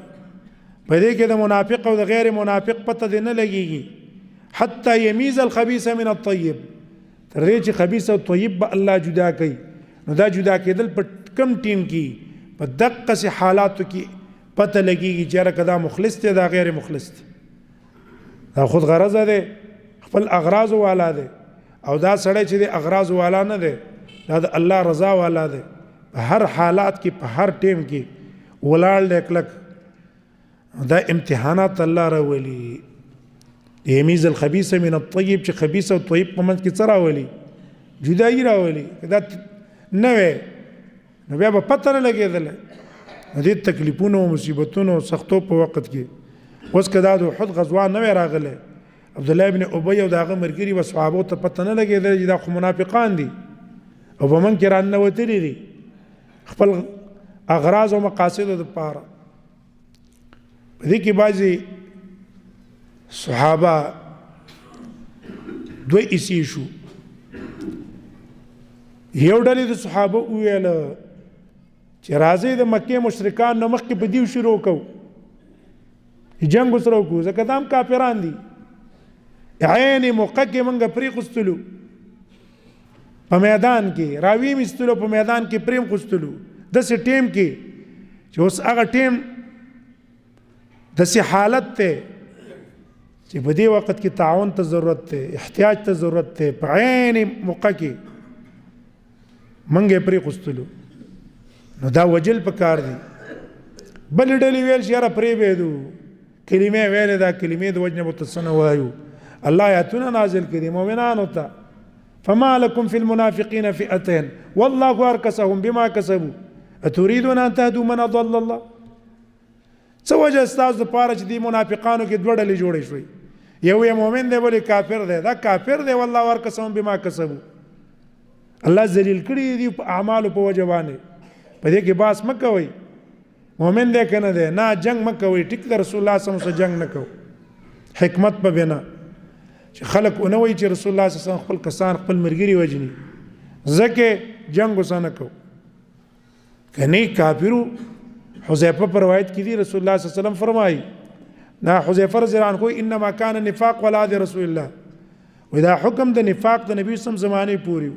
په دې کې د منافق او د غیر منافق پته دې نه لګېږي حتی یمیز الخبیث من الطیب تر دې چې خبیث او طیب به الله جدا کوي. نو دا جدا کېدل په کم ټیم کې په دقسې حالاتو کې پته لګېږي چې یاره که دا مخلص دی دا غیر مخلص دی دا خود غرضه دی خپل اغراضو والا دی او دا سړی چې دی اغراضو والا نه دی دا د الله رضا والا دی په هر حالات کې په هر ټیم کې ولاړ دی کلک. دا امتحانات الله راولي یمیز الخبیث من الطیب چې خبیث او طیب په منځ کې څه راولي جدایي راولي که دا نه وی نو بیا به پته نه لګېدله دې تکلیفونو او مصیبتونو او سختو په وخت کې. اوس که دا د احد غزوه نه وی راغلی عبدالله ابن ابی او د هغه ملګري و صحابو ته پته نه لګېدله چې دا خو منافقان دي او په من کې راننوتلي دي خپل اغراض او مقاصدو دپاره. په دې کې بعضې صحابه دوی ایسي شو. یو ډلې د صحابه وویله چې راځئ د مکې مشرکان نه مخکې په دیو شروع کوو جنګ ورسره وکړو ځکه دا هم کافران دي عین موقع کې موږ پرېخستلو په میدان کې راوي مې ایستلو په میدان کې پرې خستلو داسې ټیم کې چې اوس هغه ټیم داسې حالت دی چې په دې وخت کې تعاون ته ضرورت دی احتیاج ته ضرورت دی په عین موقع کې موږ یې پرېخستلو نو دا وجل پکار دی. بلې ډلې ویل چې یاره پرېږدو کلمې ویلې دا کلمې د وجې نه به ته څه نه وایو الله آیاتونه نازل کړي مؤمنانو ته فما لكم في المنافقين فئتين والله ارکسهم بما کسبوا اتريدون ان تهدوا من اضل الله. څه وجه ستاسو دپاره چې دې منافقانو کې دوه ډلې جوړې شوې، یو یې مؤمن دی بل یې کافر دی. دا کافر دی والله ارکسهم بما کسبوا، الله ذلیل کړي دي په اعمالو په وجه باندې. په دې کې باس مه کوئ مؤمن دی که نه دی، نه جنگ مه کوئ. ټیک ده رسول الله صلی الله علیه وسلم جنگ نه کوو، حکمت په بنا چې خلک ونه وایي چې رسول الله صلی الله علیه وسلم خپل کسان خپل ملګري وژني، ځکه جنگ ورسره نه کوو. که نه کافرو حذیفه پر روایت کې دي رسول الله صلی الله علیه وسلم فرمایي نه حذیفه رضی الله عنه انما کان نفاق ولا عهد رسول الله، ودا حکم د نفاق د نبی سم زمانه پوری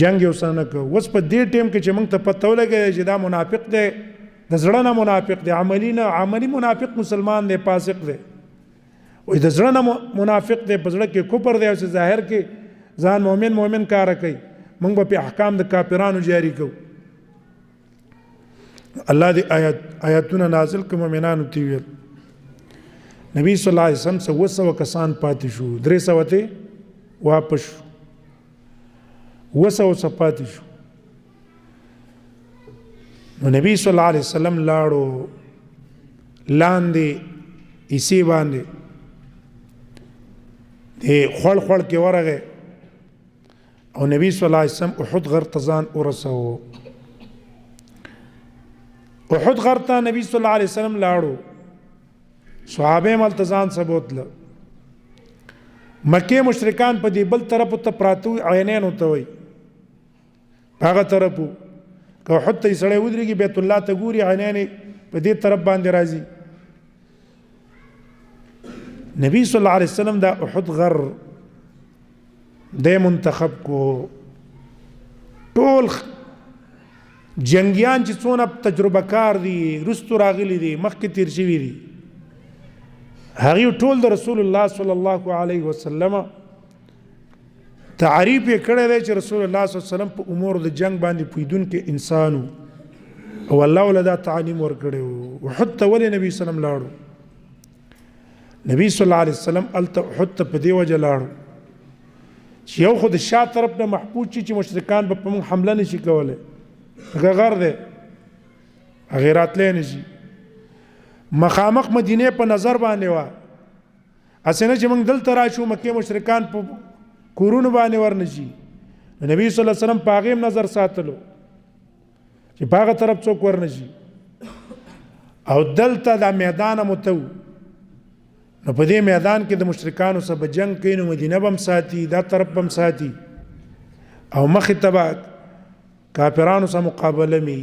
جنگ یو سره نه کوو. اوس په دې ټیم کې چې موږ ته پته ولګي چې دا منافق دی، د زړه نه منافق دی، عملی منافق مسلمان دی، فاسق دی. وای د زړه نه منافق دی، په زړه کې کفر دی او ظاهر کې ځان مؤمن کار کوي. موږ به په احکام د کافرانو جاری کوو. الله دې آیاتونه نازل کړي مؤمنانو ته ویل. نبی صلی الله علیه وسلم څه 200 کسان پاتې شو، 300 ته واپس شو، 200 پاتې شو. نو نبی صلی الله علیه وسلم لاړو لاندې ایسی باندې د خړ کې ورغه او نبی صلی الله علیه وسلم احد غر تزان ورسو. احد غر ته نبی صلی الله علیه وسلم لاړو، صحابه ملتزان سبوتله. مکه مشرکان په دې بل طرف ته پراتو عینین وته وي، هغه طرفو که احد ته سړی ودرېږي بیت الله ته ګوري عینین په دې طرف باندې راځي. نبی صلی الله علیه وسلم دا احد غر د منتخب کو. ټول جنگیان چې څونه تجربه کار دي، رستو راغلي دي، مخکې تیر شوي دي، هغه ټول د رسول الله صلی الله علیه وسلم تعریف یې کړی دی چې رسول الله صلی الله علیه وسلم په امور د جنگ باندې پوهیدونکی انسان و او الله ولې دا تعلیم ورکړی و. احد ته ولې نبی صلی الله علیه وسلم لاړو؟ نبی صلی الله علیه وسلم هلته احد ته په دې وجه لاړو چې یو خو د شا طرف نه محفوظ شي چې مشرکان به په موږ حمله نشي کولی، هغه غر دی هغې راتلی نشي. مخامخ مدینې په نظر باندې وه، هسې نه چې موږ دلته راشو مکې مشرکان په کورونو باندې ورنشي. نبی صلی الله علیه وسلم په هغې نظر ساتلو چې په هغه طرف څوک ورنشي. او دلته دا میدان متو نو په دې میدان کې د مشرکانو سره جنگ کوي، نو مدینه بم ساتي، دا طرف بم ساتي، او مخې ته به کافرانو سره مقابله می.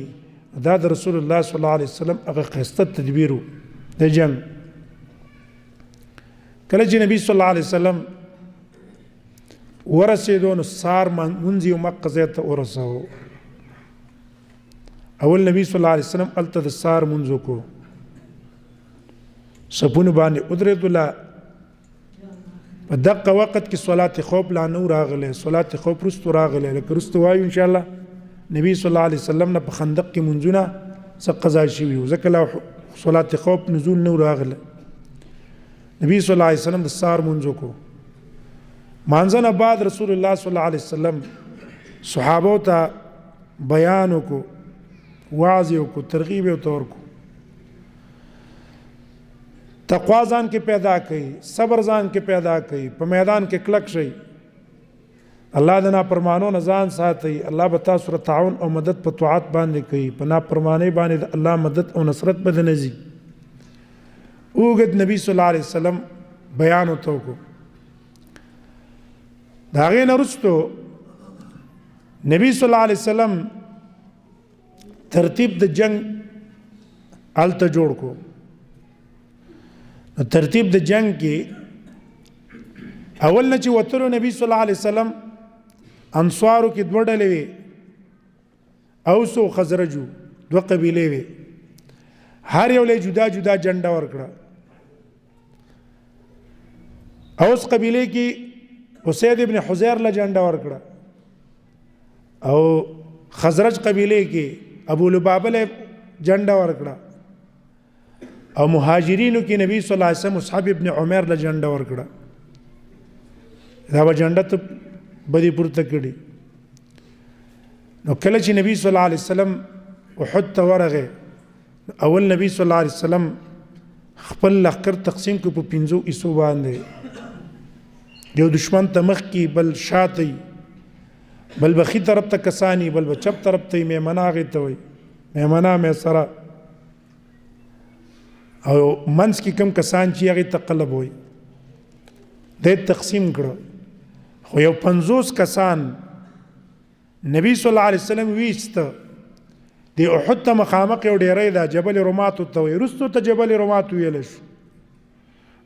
دا د رسول الله صلی الله علیه وسلم هغه ښایسته تدبیر د جنگ. کله چې نبی صلی الله علیه وسلم ورسېدو نو سار منځ یو مکه ځای ته ورساو. اول نبی صلی الله علیه وسلم هلته د سار منځ وکړو، صفونه باندې ودرېدله. په دقه وخت کې صلات خوف لا نو راغلی، صلات خوف رستو راغلی، لکه رستو وایو ان شاء الله نبی صلی الله علیه وسلم نه په خندق کې منځونه څه قضا شوي وو، ځکه لا صلات خوف نزول نو راغلی. نبی صلی الله علیه وسلم د سار منځ وکړو. مانځه نه بعد رسول الله صلی الله علیه وسلم صحابو ته بیان وکړو، وعظ یې وکړو، ترغیب یې ورته ورکړو. تقوا ځان کې پیدا کړئ، صبر ځان کې پیدا کړئ، په میدان کې کلک شئ، الله د نافرمانو نه ځان ساتئ. الله به تاسو سره تعاون او مدد په طاعت باندې کوي، په نافرمانۍ باندې د الله مدد او نصرت به نه ځي. اوږد نبی صلی الله علیه وسلم بیان ورته وکړو. د هغې نه وروستو نبی صلی الله علیه وسلم ترتیب د جنگ هلته جوړ کړو. ترتیب د جنگ کې اول نه چې وتلو نبی صلی الله علیه وسلم انصارو کې دوه ډلې وې، اوس او خزرجو دوه قبیلې وې، هر یو له جدا جدا جنډه ورکړه. اوس قبیلې کې اسید ابن حذیر له جنډه ورکړه، او خزرج قبیلې کې ابو لبابه له جنډه ورکړه، او مهاجرینو کې نبی صلی الله علیه وسلم مصعب ابن عمر له جنډه ورکړه. دا به جنډه ته به دې پورته کړي. نو کله چې نبی صلی الله علیه وسلم احد ته ورغی، اول نبی صلی الله علیه وسلم خپل لښکر تقسیم کړ په 5 حصو باندې. یو دشمن ته مخکې، بل شاته، بل بخي طرف ته کسانی، بل چپ طرف ته میمنه هغې ته وایي، میمنه میسره، او منځ کې کم کسان چې هغې ته قلب وایي. دی تقسیم کړه. خو یو 50 کسان نبی صلی الله علیه وسلم ویسته. د احد ته مخامخ یو ډیری ده، جبل رمات ته وایي، وروستو ته جبل رمات ویلی شو.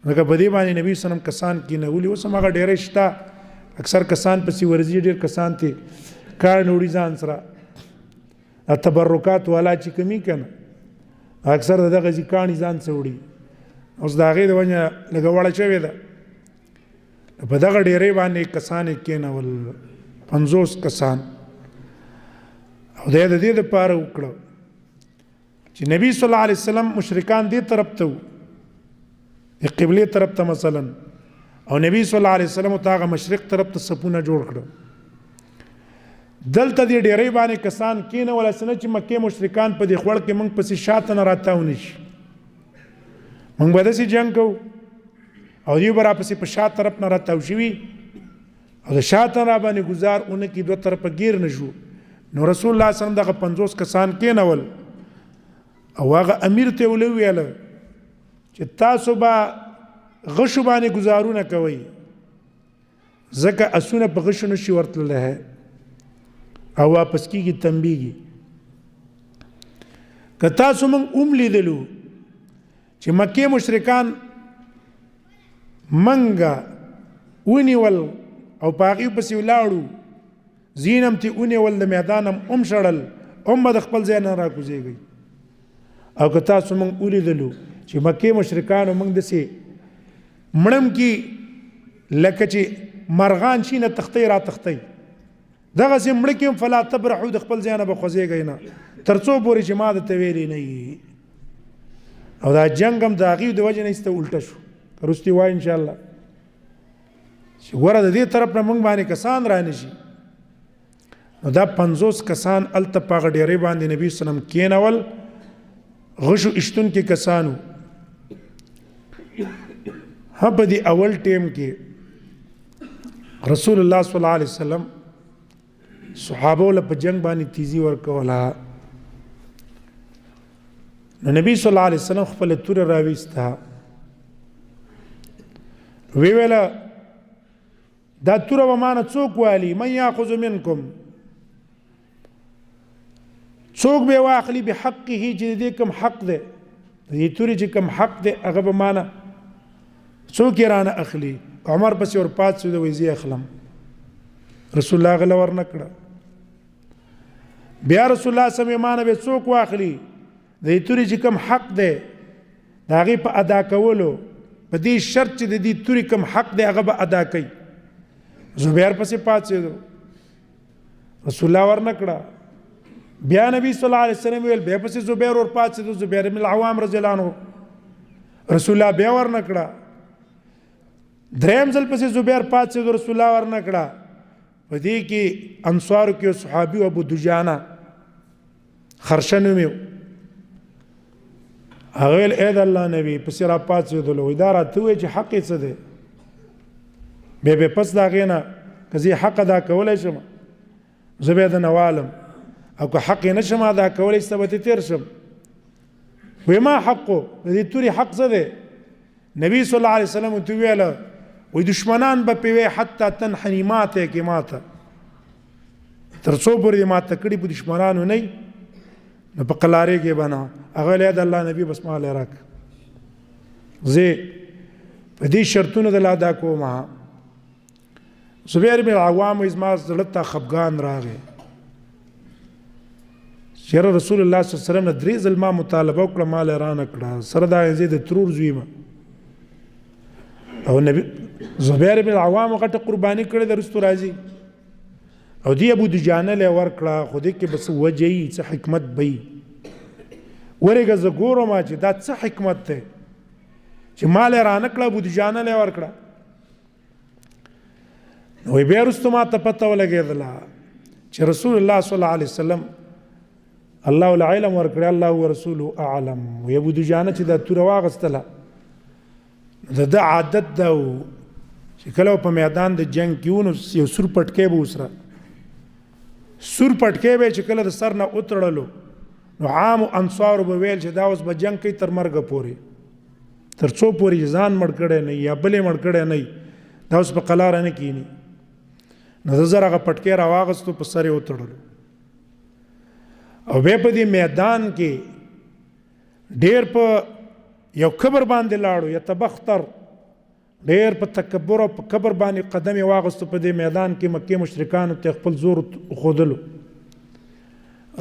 ځکه په دې باندې نبي صلی الله علیه وسلم کسان کېنولي. اوس هم هغه ډیری شته، اکثر کسان پسې ورځي، ډېر کسان ته کاڼي وړي ځان سره، تبرکات والا چې کمي که نه، اکثر د دغه ځي کاڼي ځان څه وړي. اوس د هغې د وجه لږه وړه شوې ده. په دغه ډیری باندې کسان یې کېنول، 50 کسان. او دی د دې دپاره وکړه چې نبی صلی الله علیه وسلم مشرکان دې طرف ته وو، د قبلې طرف ته مثلا، او نبی صلی الله علیه وسلم ته هغه مشرق طرف ته صفونه جوړ کړه. دلته دې ډیری باندې کسان کېنول، هسې نه چې مکې مشرکان په دې خوړ کې موږ پسې شاته نه راتاو نه شي. موږ به داسې جنګ کوو او دوی به راپسې په شا طرف نه راتاو شوي او د شاته را باندې ګزار اونه کې 2 طرفه ګیر نه شو. نو رسول الله صلی الله علیه وسلم دغه 50 کسان کېنول او هغه امیر ته ویله چې تاسو به غشو باندې گزارونه کوي، ځکه اسونه په غشو نشي ورتللی او واپس کېږي، تنبیږي. که تاسو موږ لیدلو چې مکې مشرکان منګه ونیول او په هغې پسې ولاړو، زینم ته ونیول، د میدان هم شړل، هم به د خپل ځای نه راکوزېږئ. او که تاسو موږ ولیدلو چې مکې مشرکانو موږ داسې مړم کې لکه چې مرغان شي نه تختی را تختی، دغسې مړه کې هم فلا تبرحو، د خپل ځای نه به خوځېږئ نه تر څو پورې چې ما درته ویلې نه وي. او دا جنګ هم د هغې د وجې نه ایسته الټه شو. که رستي وایي انشاءالله چې ګوره د دې طرف نه موږ باندې کسان را نه شي. نو دا 50 کسان هلته په هغه ډیرۍ باندې نبي صلی الله علیه وسلم کېنول، غشو اشتونکي کسانو. په دې اول ټیم کې رسول الله صلی الله علیه وسلم صحابو له په جنگ باندې تیزی ورکوله. نو نبی صلی الله علیه وسلم خپل توره راویسته، وی ویله دا توره به مانه څوک والي؟ من یاخذ منکم، څوک به واخلي بحقه، چې دې کوم حق دی، دې تورې چې کوم حق دی هغه به مانه څوک یې رانه اخلي. عمر پسې ورپاڅېد، وایي زه اخلم. رسول الله غله ورنه کړه. بیا رسول الله صلی الله علیه وسلم مانه به څوک واخلي، دې تورې چې کوم حق دی د هغې په ادا کولو، په دې شرط چې د دې تورې کوم حق دی هغه به ادا کوي. زبیر پسې پاڅېدو، رسول الله ورنه کړه. بیا نبی صلی الله علیه وسلم ویل، بیا پسې زبیر ورپاڅېدو، زبیر بن العوام رضی الله عنه. رسول الله بیا ورنه کړه. دریم ځل پسې زبیر پاڅېدو، رسول الله ورنه کړه. په دې کې انصارو کې صحابي ابو دجانه خرشه نومې و، هغه ویل ای د الله نبي، پسې را پاڅېدلو، وایي دا راته ووایه چې حق یې څه دی. بیا به پس د هغې نه که زه حق ادا کولی شم زه بیا د نوالم، او که حق یې نه شم ادا کولی سته به تېر شم. وایي ما حقو، د دې تورې حق څه دی؟ نبی صلی الله علیه وسلم ورته وویله، وایي دشمنان به پې وایي حتی تنحني، ماته کې ماته، تر څو پورې دې ماته کړي په دشمنانو نه نو په قلارې کې به نه. هغه ویل ای د الله نبي بس مالی راکړه، زه په دې شرطونو د ادا کوم. زبیر بن العوام وایي زما زړه ته خفګان راغی چې یاره رسول الله صلی الله علیه وسلم نه 3 ځل ما مطالبه وکړه، ما یې رانه کړه، سره دا زه د ترور زوی یم. او نبی زبیر بن العوام غټه قرباني کړې ده، رستو راځي. او دی ابو دجانه له ورکړه، خو دې کې بس وجه یې څه حکمت به یي. ورېږه زه ګورم چې دا څه حکمت دی چې ما له رانه کړه، ابو دجانه له ورکړه. وی بیا رستو ما ته پته ولګېدله چې رسول الله صلی الله علیه وسلم الله ول علم ورکړی، الله ورسوله اعلم. وی ابو دجانه چې دا توره واغستله د ده عادت ده چې کله په میدان د جنگ کې و نو یو سور پټکی به ورسره سور پټکی به چې کله د سر نه وتړلو نو عامو انصارو به ویل چې دا اوس به جنگ کوي تر مرګه پورې، تر څو پورې ځان مړ کړی نه یا بلې مړ کړی نه دا اوس په قلاره نه کینی. نو د زر هغه پټکی راواغستو په سر یې وتړلو او بیا په دې میدان کې ډېر په یو کبر باندې لاړو، یتبختر ډېر په تکبر او په کبر باندې قدم یې واغستو په دې میدان کې مکې مشرکانو ته خپل زور ښودلو.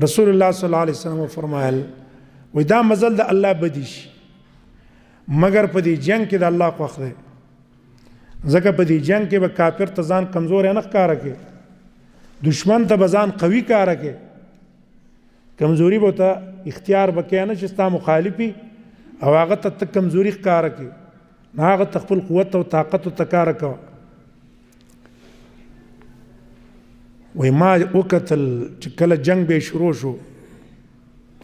رسول الله صلی الله علیه وسلم فرمایل وی دا مزل د الله بدی شي مګر په دې جنگ کې د الله خوښ دی، ځکه په دې جنگ کې به کافر ته ځان کمزور نه ښکاره کوي، دشمن ته به ځان قوي ښکاره کوي، کمزوري به ته اختیار به کوي نه چې ستا مخالفي او هغه ته ته کمزوري ښکاره کوي، نه هغه ته خپل قوت او طاقت ته کاره کوه. وی ما وکتل چې کله جنگ به شروع شو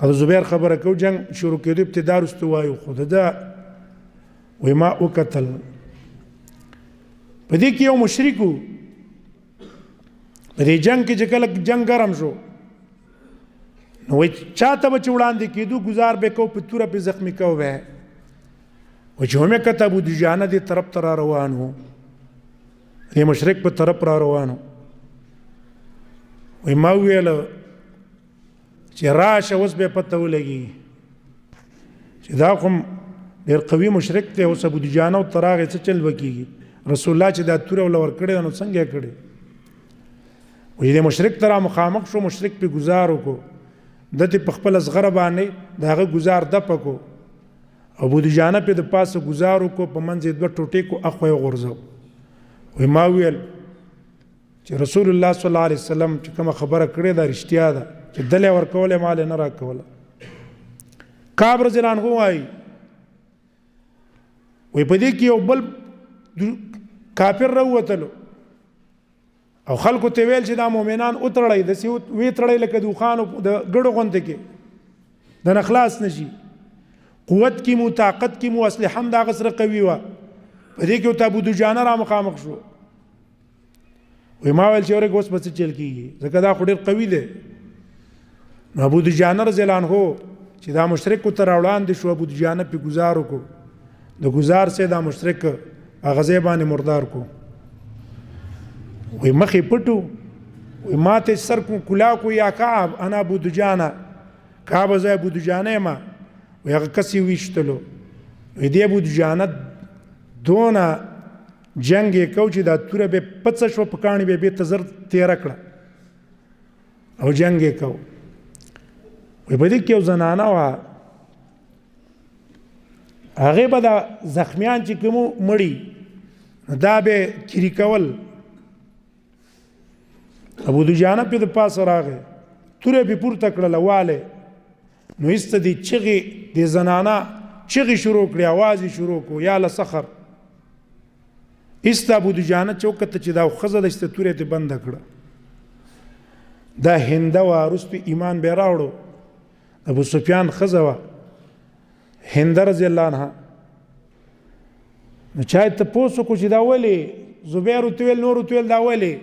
او زبیر خبره کو جنگ شروع کېدو ابتدا وروسته وایو خو ده وی ما وکتل په دې کې یو مشرک و په دې جنگ کې چې کله جنگ ګرم شو نو وی چاته به چې وړاندې کېدو ګزار به کو په توره پې زخمي کو به و چې همې کته ابو دجانه دې طرف ته را روان و دې مشرک په طرف را روان و وی ما ویل چې راشه اوس به پته ولګي چې دا کوم ډېر قوي مشرک دی، اوس ابو دجانه ورته راغی څه چل به کېږي، رسول الله چې دا توره ورله ورکړې نو څنګه یې کړې. وایي د مشرک ته را مخامخ شو، مشرک پې ګزار وکړو، ده ته په خپله زغره باندې د هغه ګزار دپه کړو، ابو دجانه پې د پاسه ګزار وکړو، په منځ یې دوه ټوټې کړو، اخوا یې غورځو. وایي ما ویل چې رسول الله صلی الله علیه وسلم چې کومه خبره کړې ده رښتیا ده چې دلې ورکولی مال نه راکوله. کعب رضی الله عنه وایي وایي په دې کې یو بل کافر راووتلو او خلکو ته ویل چې دا مؤمنان وتړئ، داسې ویې تړئ لکه د اوښانو د ګډو غوندې کې د نه خلاص نه شي، قوت کې مو طاقت کې مو اسلحه هم د هغه سره قوي وه. په دې کې ورته ابو دجانه را مخامخ شو. وی ما ویل چې ورګ اوس به څه چل کېږي ځکه دا خو ډېر قوي دی. نو ابو دجانه رضی الله عنه چې دا مشرک ورته راوړاندې شو، ابو دجانه پې ګزار وکړو، د ګزار سه دا مشرک هغه ځای باندې مردار کو. وی مخې پټو، وی ما ته سر کلا کو یا کعب انا ابو دجانه، کعب زه ابو دجانه یم. وی هغه کس یې ویشتلو، وی دې ابو دجانه دونه جنگ یې کو چې دا توره به پڅه شوه په کاڼي به بېرته زر تېره کړه او جنگ یې کو. وی په دې کې یو زنانه وه، هغې به دا زخمیان چې کوم مړي دا به کیري کول. ابو دجانه پې د پاسه راغی، توره پې پورته کړله والی، نو ایسته دې چغې دې زنانه چغې شروع کړې، اواز یې شروع کړو یا لسخر. ایسته ابو دجانه چې وکته چې دا ښځه ده ایسته توره یې بنده کړه. دا هنده وه، وروسته ایمان بیا راوړو، ابو سفیان ښځه وه هنده رضی الله عنها. نو چا یې تپوس وکړو چې دا ولې زبیر ورته ویل نور ورته ویل دا ولې،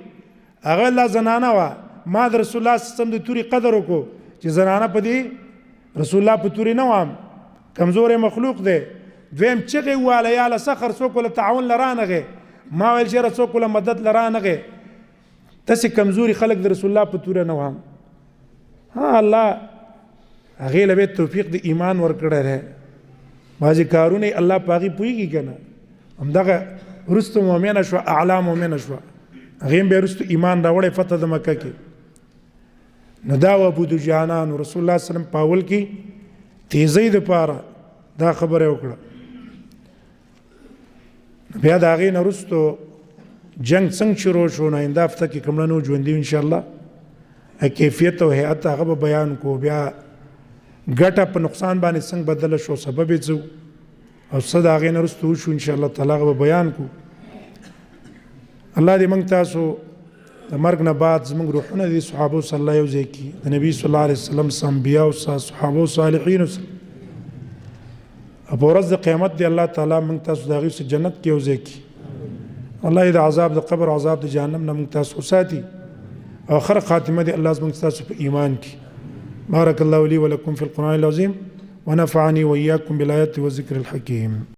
هغه لا زنانه وه. ما د رسول الله صلی الله علیه وسلم د تورې قدر وکړو چې زنانه په دې رسول الله په تورې نه وام، کمزوری مخلوق دی. دویم چغې وواله یا له سخر څوک وله تعاون له رانغې، ما ویل چېره څوک وله مدد له رانغې، داسې کمزوري خلک د رسول الله په توره نه وام. ها الله هغې له به توفیق د ایمان ورکړی دی، بعضې کارونه الله په هغې پوهېږي که نه. همدغه وروسته مؤمنه شوه، اعلی مؤمنه شوه، هغې هم بیا وروسته ایمان راوړی فتح د مکه کې. نو دا و ابو دجانه. نو رسول الله صلی الله علیه وسلم په اول کې تیزۍ دپاره دا خبره وکړه. بیا د هغې نه وروستو جنگ څنګه شروع شو، نو آینده هفته کې کوم نو ژوندي یو انشاءالله کیفیت او هیئت هغه به بیان کو، بیا ګټه په نقصان باندې څنګه بدله شو، سبب یې څه او څه د هغې نه وروسته وشو انشاءالله تعالی هغه به بیان کو. الله دې موږ تاسو د مرګ نه بعد زموږ روحونه دي صحابه صلی الله یو ځای کړي د نبي صلی الله علیه وسلم انبیا او صحابه او صالحین او په ورځ د قیامت دی الله تعالی موږ تاسو د هغوی سره جنت کې یو ځای کړي الله دې د عذاب د قبر او عذاب د جهنم نه موږ تاسو وساتي او آخر خاتمه دې الله زموږ تاسو په ایمان کې بارك الله لي ولكم في القرآن العظيم ونفعني وإياكم بالآيات والذكر الحكيم